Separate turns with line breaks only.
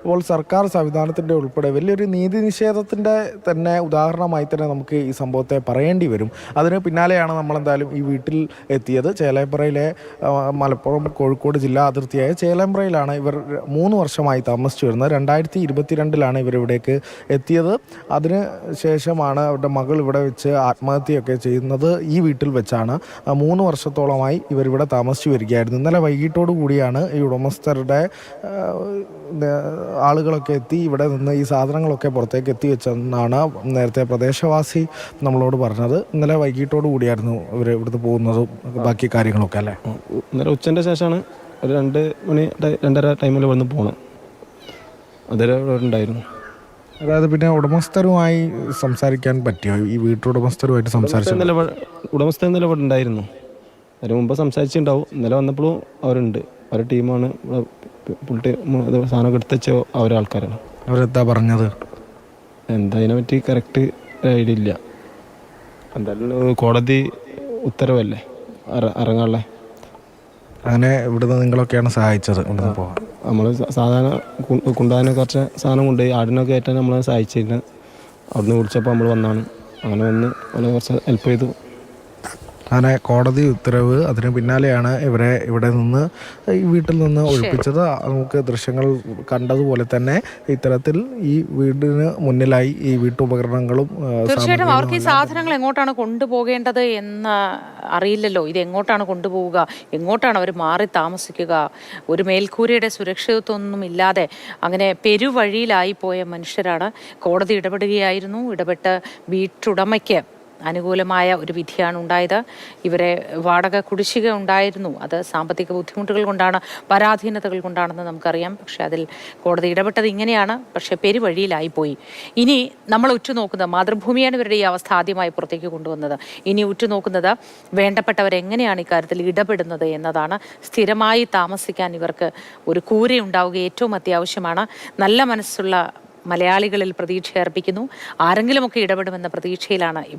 അപ്പോൾ സർക്കാർ സംവിധാനത്തിൻ്റെ ഉൾപ്പെടെ വലിയൊരു നീതി നിഷേധത്തിൻ്റെ തന്നെ ഉദാഹരണമായി തന്നെ നമുക്ക് ഈ സംഭവത്തെ പറയേണ്ടി വരും. അതിന് പിന്നാലെയാണ് നമ്മളെന്തായാലും ഈ വീട്ടിൽ എത്തിയത്. ചേലേമ്പ്രയിലെ മലപ്പുറം കോഴിക്കോട് ജില്ലാ അതിർത്തിയായ ചേലേമ്പ്രയിലാണ് ഇവർ 3 വർഷമായി താമസിച്ചു വരുന്നത്. 2022 ഇവരിവിടേക്ക് എത്തിയത്. അതിന് ശേഷമാണ് അവരുടെ മകൾ ഇവിടെ വെച്ച് ആത്മഹത്യയൊക്കെ ചെയ്യുന്നത്. ഈ വീട്ടിൽ വെച്ചാണ്. 3 വർഷത്തോളമായി ഇവരിവിടെ താമസിച്ചു വരികയായിരുന്നു. ഇന്നലെ വൈകിട്ടോടു കൂടിയാണ് ഈ ഉടമസ്ഥരുടെ ആളുകളൊക്കെ എത്തി ഇവിടെ നിന്ന് ഈ സാധനങ്ങളൊക്കെ പുറത്തേക്ക് എത്തിവെച്ചെന്നാണ് നേരത്തെ പ്രദേശവാസി നമ്മളോട് പറഞ്ഞത്. ഇന്നലെ വൈകിട്ടോടു കൂടിയായിരുന്നു ഇവർ ഇവിടുന്ന് പോകുന്നതും ബാക്കി കാര്യങ്ങളൊക്കെ അല്ലേ.
ഇന്നലെ ഉച്ചൻ്റെ ശേഷമാണ് ഒരു 2 മണി 2:30 ടൈമിൽ ഇവിടുന്ന് പോകണം. അതുവരെ ഇവിടെ ഉണ്ടായിരുന്നു.
അതായത് പിന്നെ ഉടമസ്ഥരുമായി സംസാരിക്കാൻ പറ്റിയോ? ഈ വീട്ടുടമസ്ഥരുമായിട്ട് സംസാരിച്ചു?
ഉടമസ്ഥ ഇന്നലെ ഇവിടെ ഉണ്ടായിരുന്നു. അതിന് മുമ്പ് സംസാരിച്ചിട്ടുണ്ടാവും. ഇന്നലെ വന്നപ്പോഴും അവരുണ്ട്. അവരുടെ ടീമാണ് സാധനമൊക്കെ എടുത്തുവെച്ച അവരെ ആൾക്കാരാണ്.
അവരെന്താ പറഞ്ഞത്?
എന്താ അതിനെപ്പറ്റി കറക്റ്റ് ഐഡിയ ഇല്ല. എന്തായാലും കോടതി ഉത്തരവല്ലേ ഇറങ്ങാനുള്ള.
അങ്ങനെ ഇവിടുന്ന് നിങ്ങളൊക്കെയാണ് സഹായിച്ചത് ഇവിടുന്ന് പോകാൻ?
നമ്മൾ സാധാരണ കൊണ്ടുപോകാനൊക്കെ കുറച്ച് സാധനം കൊണ്ടുപോയി ആടിനൊക്കെ ആയിട്ടാണ് നമ്മളെ സഹായിച്ചിരുന്നു. അവിടുന്ന് വിളിച്ചപ്പോൾ നമ്മൾ വന്നാണ്. അങ്ങനെ വന്ന് അവനെ കുറച്ച് ഹെൽപ്പ് ചെയ്തു.
അങ്ങനെ കോടതി ഉത്തരവ്. അതിന് പിന്നാലെയാണ് ഇവരെ ഇവിടെ നിന്ന് ഈ വീട്ടിൽ നിന്ന് ഒഴിപ്പിച്ചത്. നമുക്ക് ദൃശ്യങ്ങൾ കണ്ടതുപോലെ തന്നെ ഇത്തരത്തിൽ ഈ വീടിന് മുന്നിലായി ഈ വീട്ടുപകരണങ്ങളും
തീർച്ചയായിട്ടും അവർക്ക് ഈ സാധനങ്ങൾ എങ്ങോട്ടാണ് കൊണ്ടുപോകേണ്ടത് എന്ന് അറിയില്ലല്ലോ. ഇത് എങ്ങോട്ടാണ് കൊണ്ടുപോവുക, എങ്ങോട്ടാണ് അവർ മാറി താമസിക്കുക? ഒരു മേൽക്കൂരയുടെ സുരക്ഷിതത്വമൊന്നും ഇല്ലാതെ അങ്ങനെ പെരുവഴിയിലായി പോയ മനുഷ്യരാണ്. കോടതി ഇടപെടുകയായിരുന്നു. ഇടപെട്ട് വീട്ടുടമയ്ക്ക് അനുകൂലമായ ഒരു വിധിയാണ് ഉണ്ടായത്. ഇവരെ വാടക കുടിശ്ശിക ഉണ്ടായിരുന്നു. അത് സാമ്പത്തിക ബുദ്ധിമുട്ടുകൾ കൊണ്ടാണ്, പരാധീനതകൾ കൊണ്ടാണെന്ന് നമുക്കറിയാം. പക്ഷേ അതിൽ കോടതി ഇടപെട്ടത് ഇങ്ങനെയാണ്. പക്ഷേ പെരുവഴിയിലായിപ്പോയി. ഇനി നമ്മൾ ഉറ്റുനോക്കുന്നത്, മാതൃഭൂമിയാണ് ഇവരുടെ ഈ അവസ്ഥ ആദ്യമായി പുറത്തേക്ക് കൊണ്ടുവന്നത്. ഇനി ഉറ്റുനോക്കുന്നത് വേണ്ടപ്പെട്ടവരെങ്ങനെയാണ് ഇക്കാര്യത്തിൽ ഇടപെടുന്നത് എന്നതാണ്. സ്ഥിരമായി താമസിക്കാൻ ഇവർക്ക് ഒരു കൂരയുണ്ടാവുക ഏറ്റവും അത്യാവശ്യമാണ്. നല്ല മനസ്സുള്ള മലയാളികളിൽ പ്രതീക്ഷ അർപ്പിക്കുന്നു. ആരെങ്കിലുമൊക്കെ ഇടപെടുമെന്ന പ്രതീക്ഷയിലാണ്